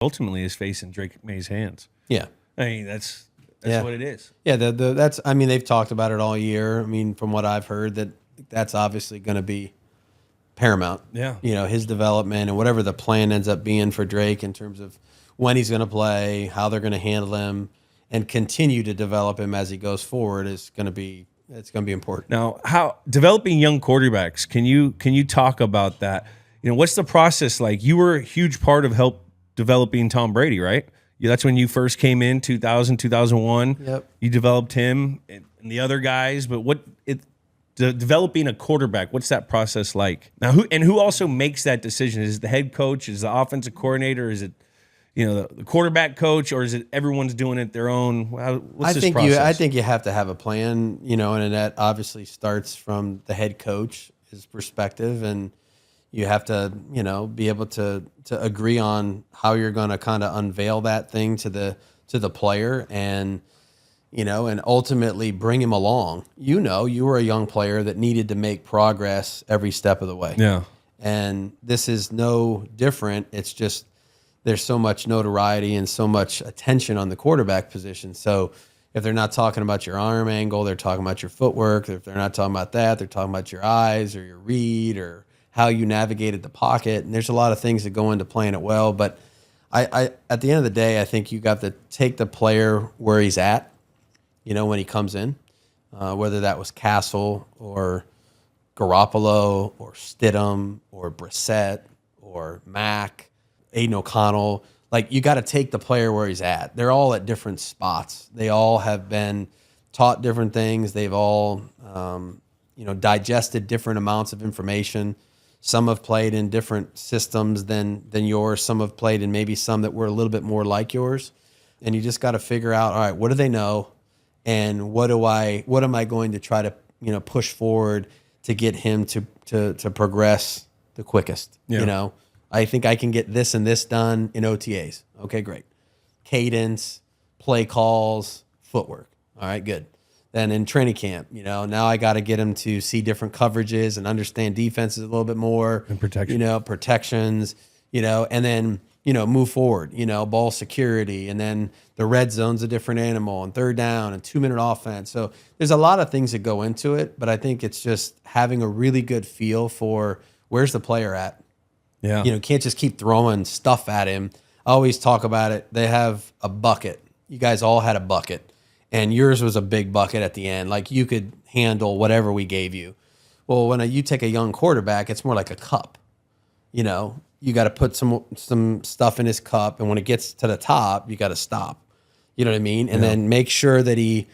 ultimately is facing Drake Maye's hands. Yeah. I mean, that's what it is. Yeah, that's. I mean, they've talked about it all year. I mean, from what I've heard, that's obviously going to be paramount. Yeah. His development and whatever the plan ends up being for Drake in terms of when he's going to play, how they're going to handle him, and continue to develop him as he goes forward it's going to be important. Now, how developing young quarterbacks? Can you talk about that? What's the process like? You were a huge part of help developing Tom Brady, right? That's when you first came in 2000, 2001. Yep. You developed him and the other guys, but developing a quarterback, what's that process like? Now, who also makes that decision? Is it the head coach? Is it the offensive coordinator? Is it the quarterback coach, or is it everyone's doing it their own? What's this process? I think you have to have a plan, and that obviously starts from the head coach, his perspective, and you have to, be able to agree on how you're going to kind of unveil that thing to the player and ultimately bring him along. You were a young player that needed to make progress every step of the way. Yeah. And this is no different. It's just there's so much notoriety and so much attention on the quarterback position. So if they're not talking about your arm angle, they're talking about your footwork. If they're not talking about that, they're talking about your eyes or your read or how you navigated the pocket. And there's a lot of things that go into playing it well. But I at the end of the day, I think you got to take the player where he's at, when he comes in, whether that was Castle or Garoppolo or Stidham or Brissett or Mack, Aiden O'Connell. Like, you got to take the player where he's at. They're all at different spots. They all have been taught different things. They've all, digested different amounts of information. Some have played in different systems than yours. Some have played in maybe some that were a little bit more like yours. And you just got to figure out, all right, what do they know? And what am I going to try to, push forward to get him to progress the quickest? Yeah. I think I can get this and this done in OTAs. Okay, great. Cadence, play calls, footwork. All right, good. Then in training camp, now I got to get him to see different coverages and understand defenses a little bit more. And protection. Protections, and then, move forward, ball security. And then the red zone's a different animal, and third down and 2-minute offense. So there's a lot of things that go into it, but I think it's just having a really good feel for where's the player at. Yeah. Can't just keep throwing stuff at him. I always talk about it. They have a bucket. You guys all had a bucket, and yours was a big bucket at the end. Like, you could handle whatever we gave you. Well, when you take a young quarterback, it's more like a cup. You got to put some stuff in his cup, and when it gets to the top, you got to stop. You know what I mean? And then make sure that he,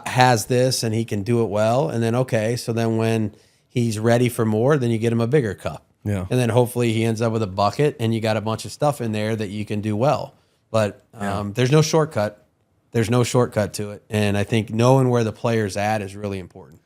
has this and he can do it well. And then, okay, so then when he's ready for more, then you get him a bigger cup. Yeah. And then hopefully he ends up with a bucket and you got a bunch of stuff in there that you can do well. But there's no shortcut. There's no shortcut to it. And I think knowing where the player's at is really important.